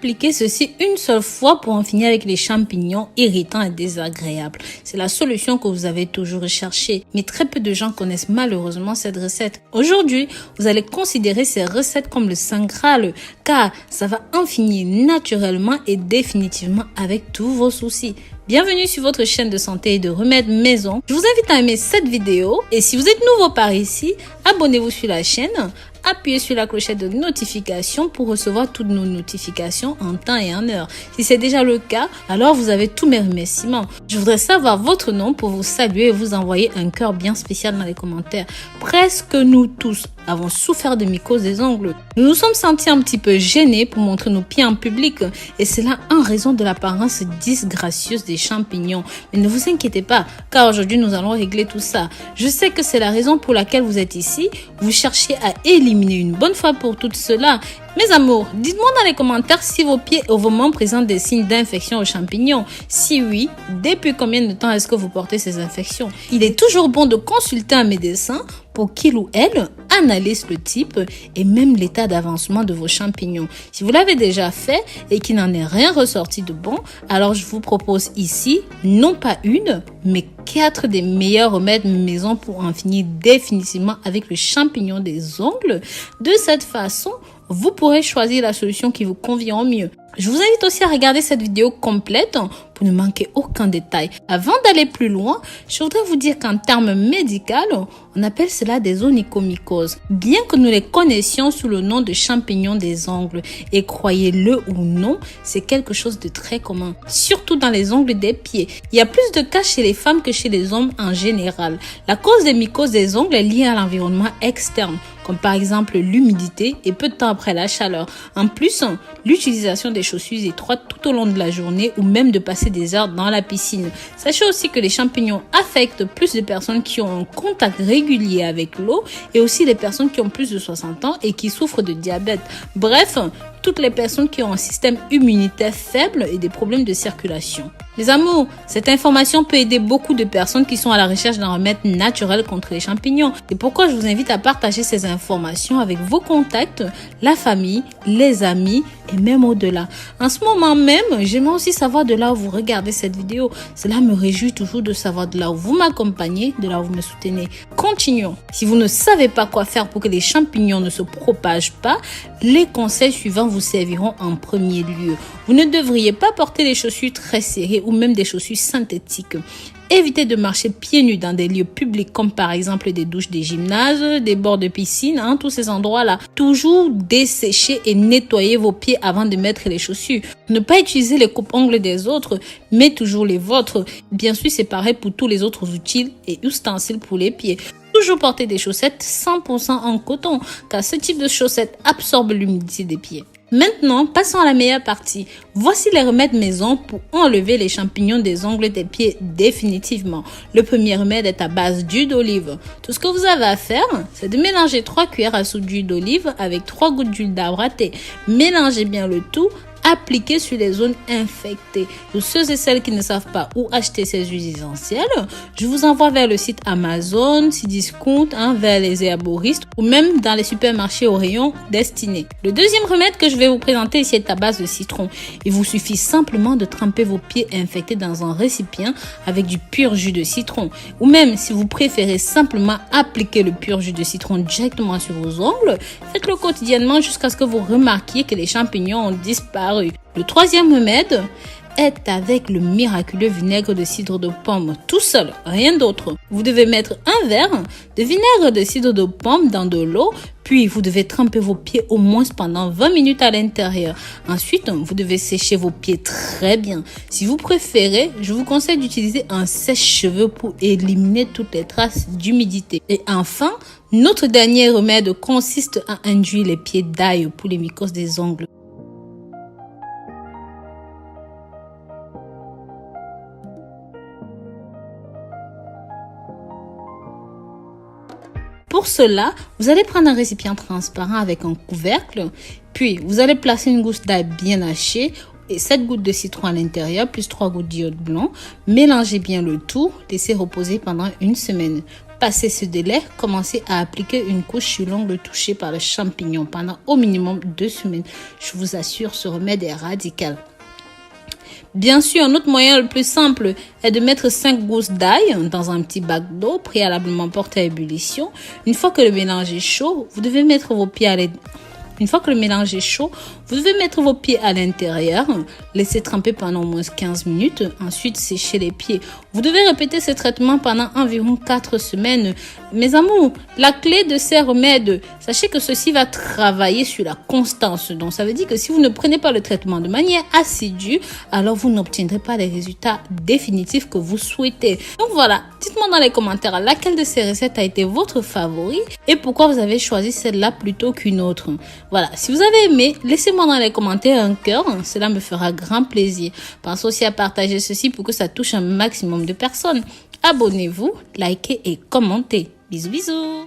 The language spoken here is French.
appliquer ceci une seule fois pour en finir avec les champignons irritants et désagréables. C'est la solution que vous avez toujours recherchée, mais très peu de gens connaissent malheureusement cette recette. Aujourd'hui, vous allez considérer ces recettes comme le Saint Graal, car ça va en finir naturellement et définitivement avec tous vos soucis. Bienvenue sur votre chaîne de santé et de remèdes maison. Je vous invite à aimer cette vidéo et si vous êtes nouveau par ici, abonnez-vous sur la chaîne. Appuyez sur la clochette de notification pour recevoir toutes nos notifications en temps et en heure. Si c'est déjà le cas, alors vous avez tous mes remerciements. Je voudrais savoir votre nom pour vous saluer et vous envoyer un cœur bien spécial dans les commentaires. Presque nous tous avons souffert de mycose des ongles. Nous nous sommes sentis un petit peu gênés pour montrer nos pieds en public et cela en raison de l'apparence disgracieuse des champignons. Mais ne vous inquiétez pas, car aujourd'hui nous allons régler tout ça. Je sais que c'est la raison pour laquelle vous êtes ici. Vous cherchez à éliminer une bonne fois pour toutes cela. Mes amours, dites-moi dans les commentaires si vos pieds ou vos mains présentent des signes d'infection aux champignons. Si oui, depuis combien de temps est-ce que vous portez ces infections? Il est toujours bon de consulter un médecin pour qu'il ou elle analyse le type et même l'état d'avancement de vos champignons. Si vous l'avez déjà fait et qu'il n'en est rien ressorti de bon, alors je vous propose ici, non pas une, mais 4 des meilleurs remèdes maison pour en finir définitivement avec le champignon des ongles. De cette façon, vous pourrez choisir la solution qui vous convient au mieux. Je vous invite aussi à regarder cette vidéo complète pour ne manquer aucun détail. Avant d'aller plus loin, je voudrais vous dire qu'en termes médicaux, on appelle cela des onychomycoses. Bien que nous les connaissions sous le nom de champignons des ongles, et croyez-le ou non, c'est quelque chose de très commun, surtout dans les ongles des pieds. Il y a plus de cas chez les femmes que chez les hommes en général. La cause des mycoses des ongles est liée à l'environnement externe, comme par exemple l'humidité et peu de temps après la chaleur. En plus, l'utilisation des chaussures étroites tout au long de la journée ou même de passer des heures dans la piscine. Sachez aussi que les champignons affectent plus de personnes qui ont un contact régulier avec l'eau et aussi les personnes qui ont plus de 60 ans et qui souffrent de diabète. Bref, toutes les personnes qui ont un système immunitaire faible et des problèmes de circulation. Les amours, cette information peut aider beaucoup de personnes qui sont à la recherche d'un remède naturel contre les champignons. C'est pourquoi je vous invite à partager ces informations avec vos contacts, la famille, les amis et même au-delà. En ce moment même, j'aimerais aussi savoir de là où vous regardez cette vidéo. Cela me réjouit toujours de savoir de là où vous m'accompagnez, de là où vous me soutenez. Continuons. Si vous ne savez pas quoi faire pour que les champignons ne se propagent pas, les conseils suivants vous serviront en premier lieu. Vous ne devriez pas porter des chaussures très serrées ou même des chaussures synthétiques. Évitez de marcher pieds nus dans des lieux publics comme par exemple des douches des gymnases, des bords de piscine, tous ces endroits-là. Toujours dessécher et nettoyer vos pieds avant de mettre les chaussures. Ne pas utiliser les coupe-ongles des autres, mais toujours les vôtres. Bien sûr, c'est pareil pour tous les autres outils et ustensiles pour les pieds. Toujours porter des chaussettes 100% en coton, car ce type de chaussettes absorbe l'humidité des pieds. Maintenant, passons à la meilleure partie. Voici les remèdes maison pour enlever les champignons des ongles des pieds définitivement. Le premier remède est à base d'huile d'olive. Tout ce que vous avez à faire, c'est de mélanger 3 cuillères à soupe d'huile d'olive avec 3 gouttes d'huile d'arbre à thé. Mélangez bien le tout. Appliquer sur les zones infectées. Pour ceux et celles qui ne savent pas où acheter ces huiles essentielles, je vous envoie vers le site Amazon, Cdiscount, vers les herboristes ou même dans les supermarchés au rayon destiné. Le deuxième remède que je vais vous présenter ici est à base de citron. Il vous suffit simplement de tremper vos pieds infectés dans un récipient avec du pur jus de citron. Ou même, si vous préférez simplement appliquer le pur jus de citron directement sur vos ongles, faites-le quotidiennement jusqu'à ce que vous remarquiez que les champignons ont disparu. Le troisième remède est avec le miraculeux vinaigre de cidre de pomme, tout seul, rien d'autre. Vous devez mettre un verre de vinaigre de cidre de pomme dans de l'eau, puis vous devez tremper vos pieds au moins pendant 20 minutes à l'intérieur. Ensuite, vous devez sécher vos pieds très bien. Si vous préférez, je vous conseille d'utiliser un sèche-cheveux pour éliminer toutes les traces d'humidité. Et enfin, notre dernier remède consiste à induire les pieds d'ail pour les mycoses des ongles. Pour cela, vous allez prendre un récipient transparent avec un couvercle, puis vous allez placer une gousse d'ail bien hachée et 7 gouttes de citron à l'intérieur, plus 3 gouttes d'iode blanc. Mélangez bien le tout, laissez reposer pendant une semaine. Passé ce délai, commencez à appliquer une couche sur l'ongle touché par le champignon pendant au minimum 2 semaines. Je vous assure, ce remède est radical. Bien sûr, un autre moyen le plus simple est de mettre 5 gousses d'ail dans un petit bac d'eau préalablement porté à ébullition. Une fois que le mélange est chaud, vous devez mettre vos pieds à l'intérieur, laisser tremper pendant au moins 15 minutes, ensuite sécher les pieds. Vous devez répéter ce traitement pendant environ 4 semaines. Mes amours, la clé de ces remèdes, sachez que ceci va travailler sur la constance. Donc ça veut dire que si vous ne prenez pas le traitement de manière assidue, alors vous n'obtiendrez pas les résultats définitifs que vous souhaitez. Donc voilà, dites-moi dans les commentaires laquelle de ces recettes a été votre favori et pourquoi vous avez choisi celle-là plutôt qu'une autre. Voilà, si vous avez aimé, laissez-moi dans les commentaires un cœur, cela me fera grand plaisir. Pensez aussi à partager ceci pour que ça touche un maximum de personnes. Abonnez-vous, likez et commentez. Bisous bisous.